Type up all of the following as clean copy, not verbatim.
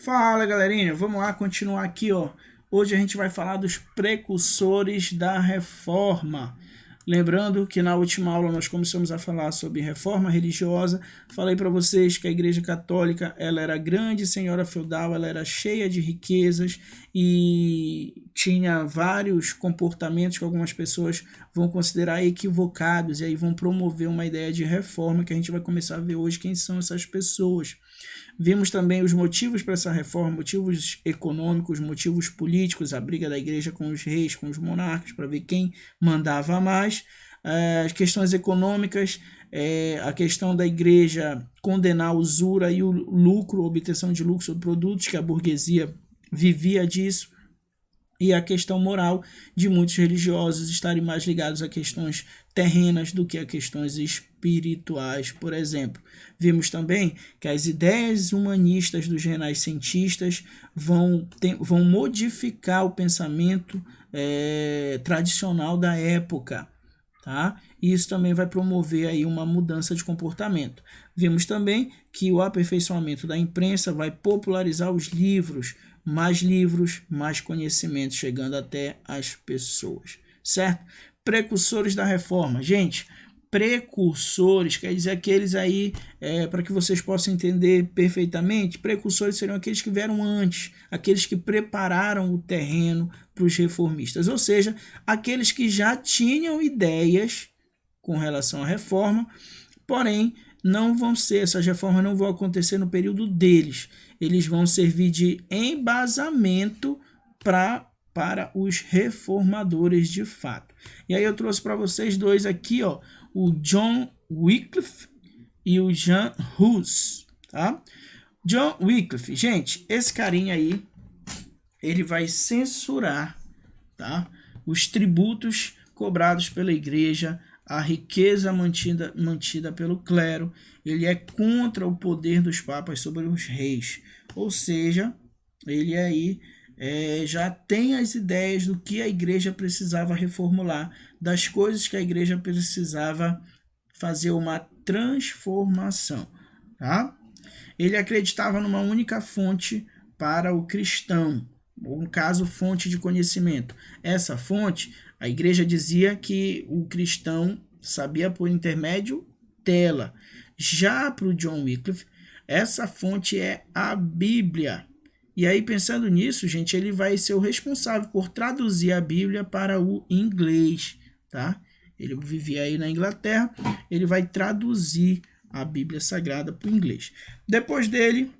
Fala, galerinha, vamos lá continuar aqui, ó. Hoje a gente vai falar dos precursores da reforma. Lembrando que na última aula nós começamos a falar sobre reforma religiosa. Falei para vocês que a Igreja Católica, ela era grande senhora feudal, ela era cheia de riquezas e tinha vários comportamentos que algumas pessoas vão considerar equivocados e aí vão promover uma ideia de reforma que a gente vai começar a ver hoje quem são essas pessoas. Vimos também os motivos para essa reforma, motivos econômicos, motivos políticos, a briga da igreja com os reis, com os monarcas, para ver quem mandava mais. As questões econômicas, a questão da igreja condenar a usura e o lucro, a obtenção de lucro sobre produtos, que a burguesia vivia disso. E a questão moral de muitos religiosos estarem mais ligados a questões terrenas do que a questões espirituais, por exemplo. Vimos também que as ideias humanistas dos renascentistas vão modificar o pensamento tradicional da época. Tá? E isso também vai promover aí uma mudança de comportamento. Vimos também que o aperfeiçoamento da imprensa vai popularizar os livros, mais conhecimento chegando até as pessoas, certo? Precursores da reforma. Gente, precursores quer dizer aqueles aí, para que vocês possam entender perfeitamente, precursores seriam aqueles que vieram antes, aqueles que prepararam o terreno para os reformistas, ou seja, aqueles que já tinham ideias com relação à reforma, porém essas reformas não vão acontecer no período deles, eles vão servir de embasamento para os reformadores de fato. E aí eu trouxe para vocês dois aqui, ó, o John Wycliffe e o Jean Hus, tá? John Wycliffe, gente, esse carinha aí, ele vai censurar, tá, os tributos cobrados pela igreja, a riqueza mantida pelo clero. Ele é contra o poder dos papas sobre os reis, ou seja, ele aí já tem as ideias do que a igreja precisava reformular, das coisas que a igreja precisava fazer uma transformação, tá? Ele acreditava numa única fonte para o cristão, ou no caso, fonte de conhecimento. Essa fonte, a igreja dizia que o cristão sabia por intermédio dela. Já para o John Wycliffe, essa fonte é a Bíblia. E aí, pensando nisso, gente, ele vai ser o responsável por traduzir a Bíblia para o inglês, tá? Ele vivia aí na Inglaterra, ele vai traduzir a Bíblia Sagrada para o inglês. Depois dele,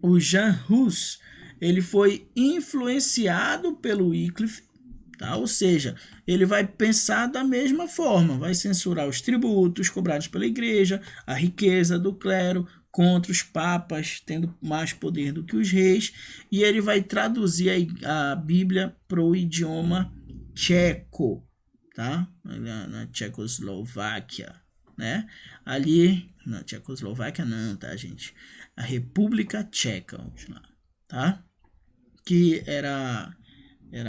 o Jean Hus, ele foi influenciado pelo Wycliffe, tá? Ou seja, ele vai pensar da mesma forma, vai censurar os tributos cobrados pela igreja, a riqueza do clero, contra os papas, tendo mais poder do que os reis, e ele vai traduzir a Bíblia para o idioma tcheco, tá? Na Tchecoslováquia, né? Ali, na Tchecoslováquia não, tá, gente? A República Tcheca, vamos lá, tá? Que era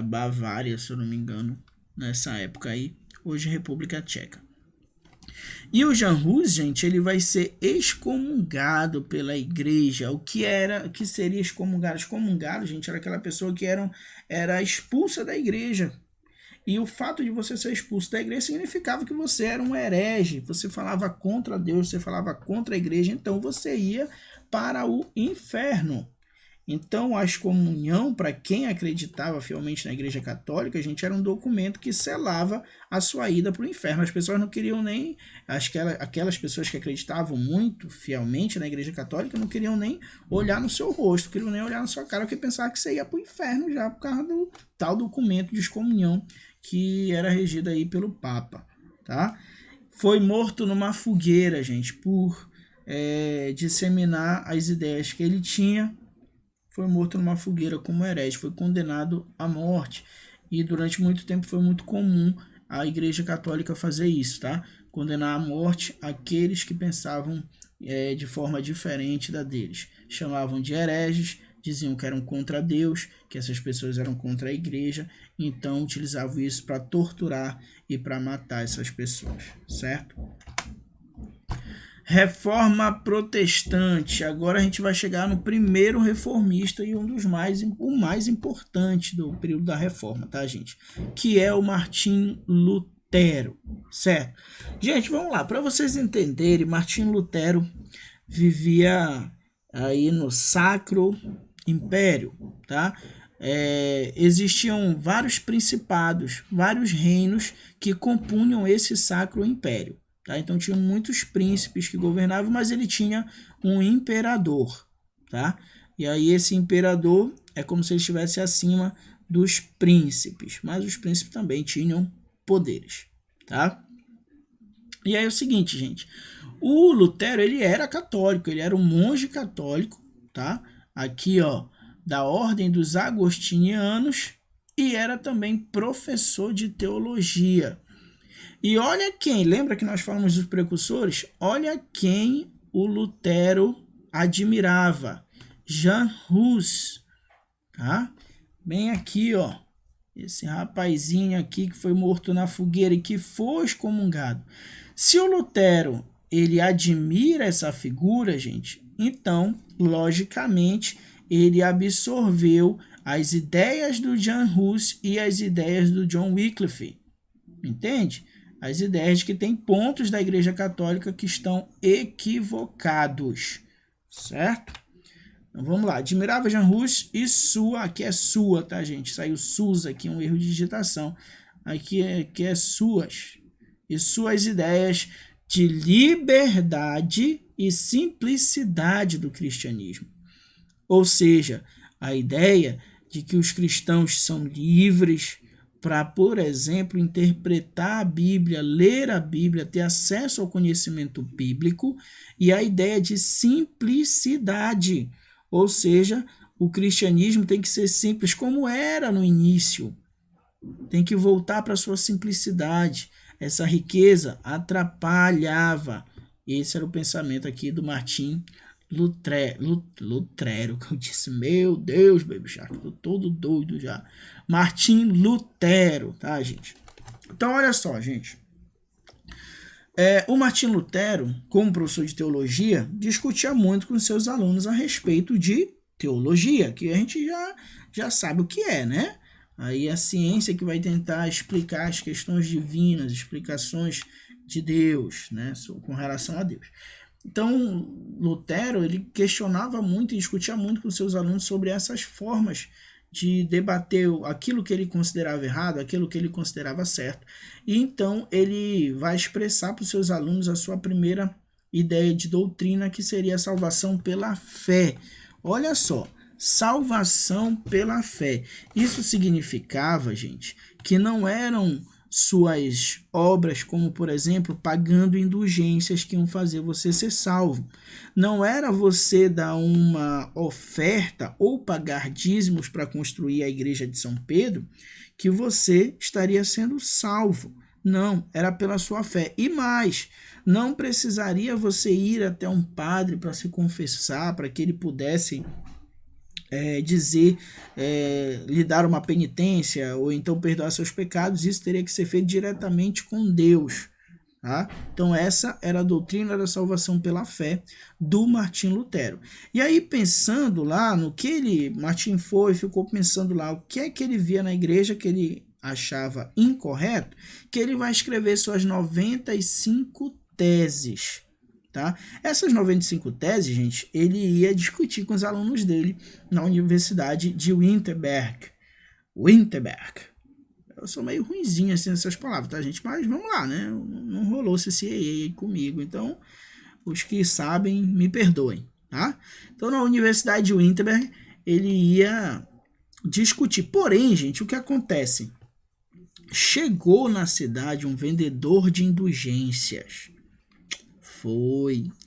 Bavária, se eu não me engano, nessa época aí, hoje República Tcheca. E o Jean Hus, gente, ele vai ser excomungado pela igreja. O que seria excomungado? Excomungado, gente, era aquela pessoa que era expulsa da igreja. E o fato de você ser expulso da igreja significava que você era um herege, você falava contra Deus, você falava contra a igreja, então você ia para o inferno. Então, a excomunhão, para quem acreditava fielmente na Igreja Católica, gente, era um documento que selava a sua ida para o inferno. As pessoas não queriam nem... Aquelas pessoas que acreditavam muito fielmente na Igreja Católica não queriam nem olhar no seu rosto, não queriam nem olhar na sua cara, porque pensavam que você ia para o inferno já por causa do tal documento de excomunhão que era regido aí pelo Papa, tá? Foi morto numa fogueira, gente, por disseminar as ideias que ele tinha. Foi morto numa fogueira como herege, foi condenado à morte. E durante muito tempo foi muito comum a Igreja Católica fazer isso, tá? Condenar à morte aqueles que pensavam de forma diferente da deles. Chamavam de hereges, diziam que eram contra Deus, que essas pessoas eram contra a igreja, então utilizavam isso para torturar e para matar essas pessoas, certo? Reforma protestante. Agora a gente vai chegar no primeiro reformista e o mais importante do período da reforma, tá, gente? Que é o Martim Lutero, certo? Gente, vamos lá, para vocês entenderem, Martim Lutero vivia aí no Sacro Império, tá? Existiam vários principados, vários reinos que compunham esse Sacro Império. Tá? Então tinha muitos príncipes que governavam, mas ele tinha um imperador. Tá? E aí esse imperador é como se ele estivesse acima dos príncipes, mas os príncipes também tinham poderes. Tá? E aí é o seguinte, gente, o Lutero ele era católico, ele era um monge católico, tá? Aqui, ó, da ordem dos agostinianos, e era também professor de teologia. E olha quem, lembra que nós falamos dos precursores? Olha quem o Lutero admirava, Jan Hus, tá? Bem aqui, ó, esse rapazinho aqui que foi morto na fogueira e que foi excomungado. Se o Lutero, ele admira essa figura, gente, então, logicamente, ele absorveu as ideias do Jan Hus e as ideias do John Wycliffe, entende? As ideias de que tem pontos da Igreja Católica que estão equivocados, certo? Então vamos lá, admirava Jan Hus e sua, aqui é sua, tá, gente? Saiu sus aqui, um erro de digitação. Aqui é suas. E suas ideias de liberdade e simplicidade do cristianismo. Ou seja, a ideia de que os cristãos são livres para, por exemplo, interpretar a Bíblia, ler a Bíblia, ter acesso ao conhecimento bíblico, e a ideia de simplicidade, ou seja, o cristianismo tem que ser simples como era no início, tem que voltar para a sua simplicidade. Essa riqueza atrapalhava. Esse era o pensamento aqui do Martim Lutero, que eu disse, meu Deus, baby shark, tô todo doido já. Martim Lutero, tá, gente? Então, olha só, gente. O Martim Lutero, como professor de teologia, discutia muito com seus alunos a respeito de teologia, que a gente já sabe o que é, né? Aí a ciência que vai tentar explicar as questões divinas, explicações de Deus, né, com relação a Deus. Então, Lutero, ele questionava muito e discutia muito com seus alunos sobre essas formas de debater aquilo que ele considerava errado, aquilo que ele considerava certo. E então ele vai expressar para os seus alunos a sua primeira ideia de doutrina, que seria a salvação pela fé. Olha só, salvação pela fé. Isso significava, gente, que não eram suas obras, como por exemplo, pagando indulgências que iam fazer você ser salvo. Não era você dar uma oferta ou pagar dízimos para construir a igreja de São Pedro que você estaria sendo salvo. Não, era pela sua fé. E mais, não precisaria você ir até um padre para se confessar, para que ele pudesse lhe dar uma penitência ou então perdoar seus pecados. Isso teria que ser feito diretamente com Deus, tá? Então essa era a doutrina da salvação pela fé do Martim Lutero. E aí, pensando lá no que Martim ficou pensando lá o que é que ele via na igreja que ele achava incorreto, que ele vai escrever suas 95 teses. Tá? Essas 95 teses, gente, ele ia discutir com os alunos dele na Universidade de Wittenberg. Eu sou meio ruinzinho assim nessas palavras, tá, gente? Mas vamos lá, né? Não rolou CCAA aí comigo, então os que sabem me perdoem, tá? Então, na Universidade de Wittenberg, ele ia discutir. Porém, gente, o que acontece? Chegou na cidade um vendedor de indulgências.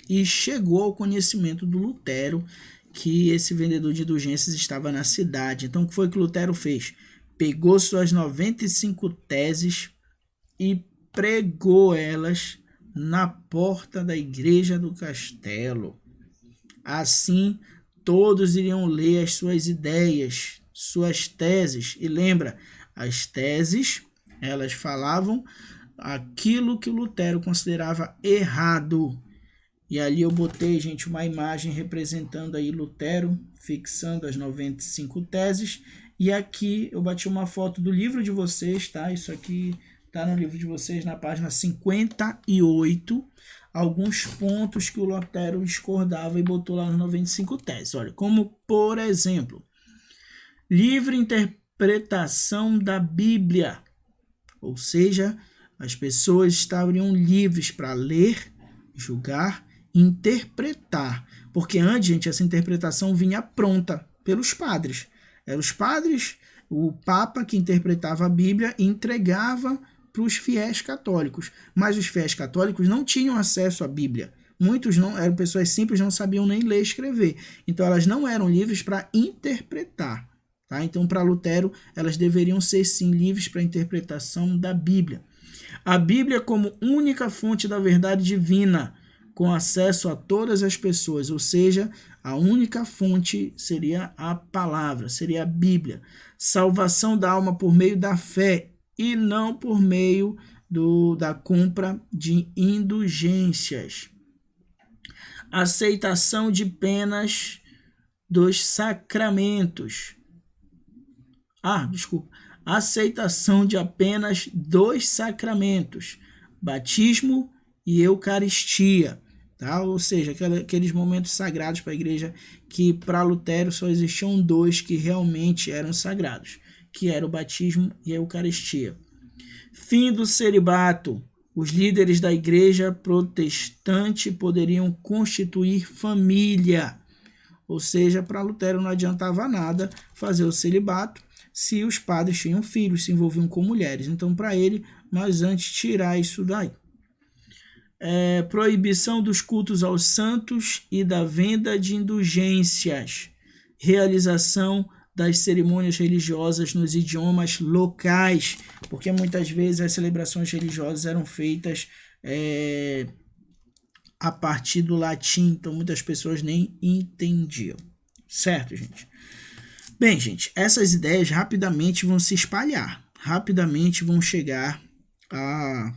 E chegou ao conhecimento do Lutero que esse vendedor de indulgências estava na cidade. Então, o que foi que Lutero fez? Pegou suas 95 teses e pregou elas na porta da igreja do castelo. Assim, todos iriam ler as suas ideias, suas teses. E lembra, as teses, elas falavam aquilo que Lutero considerava errado. E ali eu botei, gente, uma imagem representando aí Lutero, fixando as 95 teses. E aqui eu bati uma foto do livro de vocês, tá? Isso aqui tá no livro de vocês, na página 58. Alguns pontos que o Lutero discordava e botou lá nas 95 teses. Olha, como por exemplo, livre interpretação da Bíblia. Ou seja, as pessoas estariam livres para ler, julgar, interpretar, porque antes, gente, essa interpretação vinha pronta pelos padres. Eram os padres, o Papa que interpretava a Bíblia e entregava para os fiéis católicos. Mas os fiéis católicos não tinham acesso à Bíblia. Muitos não eram pessoas simples, não sabiam nem ler e escrever. Então elas não eram livres para interpretar. Tá? Então, para Lutero, elas deveriam ser sim livres para a interpretação da Bíblia. A Bíblia como única fonte da verdade divina, com acesso a todas as pessoas, ou seja, a única fonte seria a palavra, seria a Bíblia. Salvação da alma por meio da fé e não por meio da compra de indulgências. Aceitação de penas dos sacramentos. Aceitação de apenas 2 sacramentos, batismo e eucaristia. Tá? Ou seja, aqueles momentos sagrados para a igreja que para Lutero só existiam 2 que realmente eram sagrados, que era o batismo e a eucaristia. Fim do celibato. Os líderes da igreja protestante poderiam constituir família. Ou seja, para Lutero não adiantava nada fazer o celibato se os padres tinham filhos, se envolviam com mulheres. Então, para ele, mas antes tirar isso daí. Proibição dos cultos aos santos e da venda de indulgências. Realização das cerimônias religiosas nos idiomas locais, porque muitas vezes as celebrações religiosas eram feitas a partir do latim, então muitas pessoas nem entendiam. Certo, gente? Bem, gente, essas ideias rapidamente vão se espalhar, rapidamente vão chegar a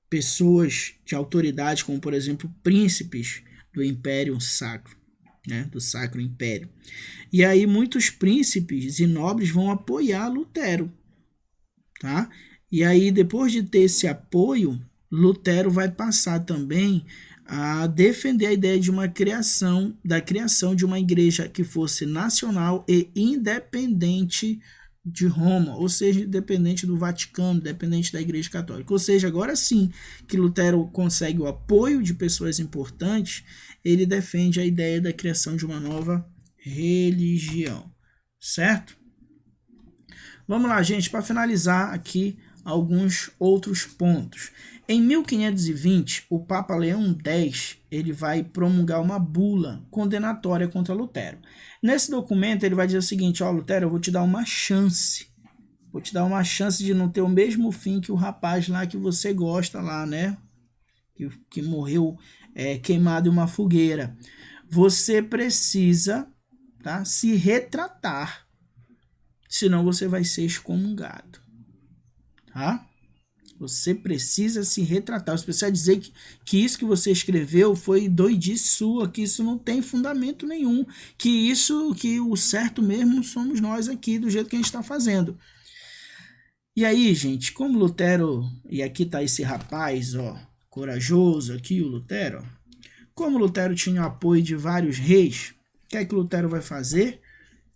pessoas de autoridade, como por exemplo príncipes do Império Sacro, né, do Sacro Império. E aí muitos príncipes e nobres vão apoiar Lutero, tá? E aí depois de ter esse apoio, Lutero vai passar também a defender a ideia de da criação de uma igreja que fosse nacional e independente de Roma, ou seja, independente do Vaticano, independente da Igreja Católica. Ou seja, agora sim que Lutero consegue o apoio de pessoas importantes, ele defende a ideia da criação de uma nova religião, certo? Vamos lá, gente, para finalizar aqui alguns outros pontos. Em 1520, o Papa Leão X ele vai promulgar uma bula condenatória contra Lutero. Nesse documento ele vai dizer o seguinte: Lutero, eu vou te dar uma chance. Vou te dar uma chance de não ter o mesmo fim que o rapaz lá que você gosta lá, né? Que morreu queimado em uma fogueira. Você precisa, tá, se retratar, senão você vai ser excomungado. Tá? Você precisa se retratar. Você precisa dizer que isso que você escreveu foi doidice sua, que isso não tem fundamento nenhum, que o certo mesmo somos nós aqui, do jeito que a gente está fazendo. E aí, gente, como Lutero, e aqui está esse rapaz, corajoso aqui, o Lutero, como Lutero tinha o apoio de vários reis, o que é que Lutero vai fazer?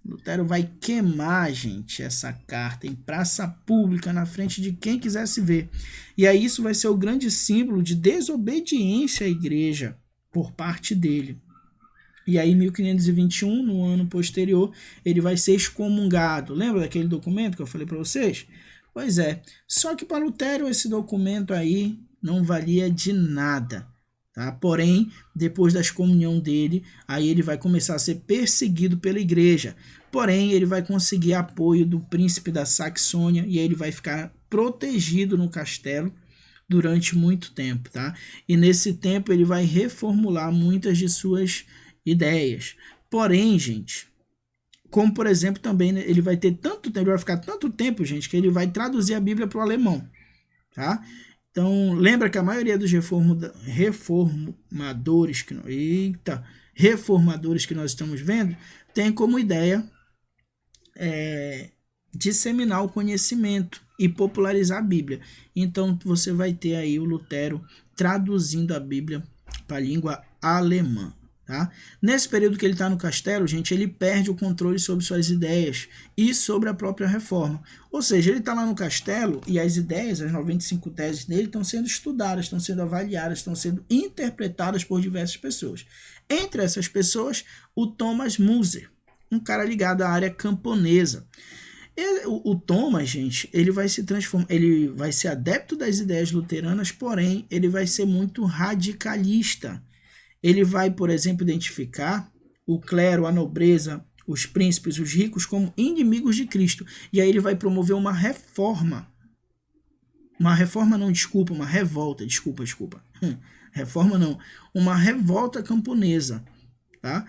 Lutero vai queimar, gente, essa carta em praça pública, na frente de quem quisesse ver. E aí isso vai ser o grande símbolo de desobediência à igreja por parte dele. E aí em 1521, no ano posterior, ele vai ser excomungado. Lembra daquele documento que eu falei para vocês? Pois é, só que para Lutero esse documento aí não valia de nada. Tá? Porém, depois da excomunhão dele, aí ele vai começar a ser perseguido pela igreja. Porém, ele vai conseguir apoio do príncipe da Saxônia e aí ele vai ficar protegido no castelo durante muito tempo. Tá? E nesse tempo ele vai reformular muitas de suas ideias. Porém, gente, como por exemplo também ele vai ter tanto tempo, ele vai ficar tanto tempo, gente, que ele vai traduzir a Bíblia para o alemão. Tá? Então, lembra que a maioria dos reformadores que nós estamos vendo tem como ideia disseminar o conhecimento e popularizar a Bíblia. Então, você vai ter aí o Lutero traduzindo a Bíblia para a língua alemã. Tá? Nesse período que ele está no castelo, gente, ele perde o controle sobre suas ideias e sobre a própria reforma. Ou seja, ele está lá no castelo e as ideias, as 95 teses dele, estão sendo estudadas, estão sendo avaliadas, estão sendo interpretadas por diversas pessoas. Entre essas pessoas, o Thomas Müller, um cara ligado à área camponesa. O Thomas, gente, ele vai se transformar, ele vai ser adepto das ideias luteranas, porém, ele vai ser muito radicalista. Ele vai, por exemplo, identificar o clero, a nobreza, os príncipes, os ricos como inimigos de Cristo. E aí ele vai promover uma reforma. Uma reforma não, desculpa, uma revolta, desculpa. Reforma não, uma revolta camponesa, tá?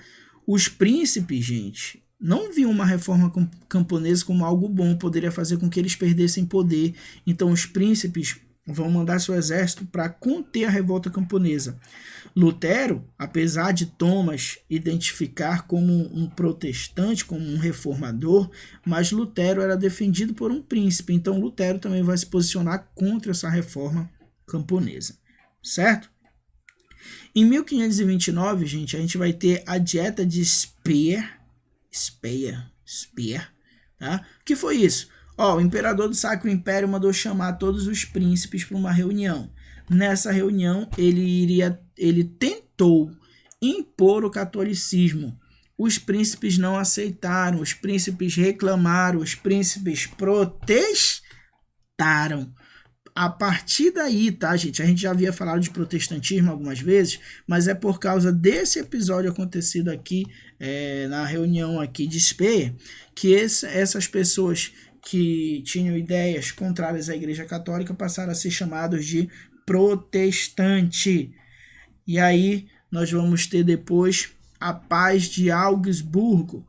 Os príncipes, gente, não viam uma reforma camponesa como algo bom, poderia fazer com que eles perdessem poder. Então os príncipes vão mandar seu exército para conter a revolta camponesa. Lutero, apesar de Thomas identificar como um protestante, como um reformador, mas Lutero era defendido por um príncipe, então Lutero também vai se posicionar contra essa reforma camponesa, certo? Em 1529, gente, a gente vai ter a Dieta de Speyer, tá? O que foi isso? O imperador do Sacro Império mandou chamar todos os príncipes para uma reunião. Nessa reunião, ele tentou impor o catolicismo. Os príncipes não aceitaram, os príncipes reclamaram, os príncipes protestaram. A partir daí, tá, gente? A gente já havia falado de protestantismo algumas vezes, mas é por causa desse episódio acontecido aqui na reunião aqui de Speyer, que essas pessoas que tinham ideias contrárias à Igreja Católica passaram a ser chamados de protestante. E aí nós vamos ter depois a Paz de Augsburgo.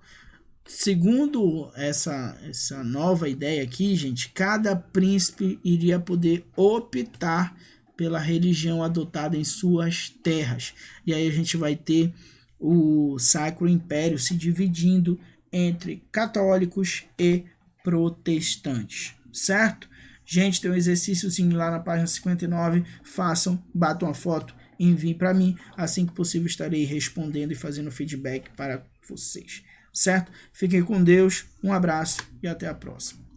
Segundo essa nova ideia aqui, gente, cada príncipe iria poder optar pela religião adotada em suas terras. E aí a gente vai ter o Sacro Império se dividindo entre católicos e protestantes, certo? Gente, tem um exercíciozinho lá na página 59, façam, batam a foto, enviem para mim, assim que possível estarei respondendo e fazendo feedback para vocês, certo? Fiquem com Deus, um abraço e até a próxima.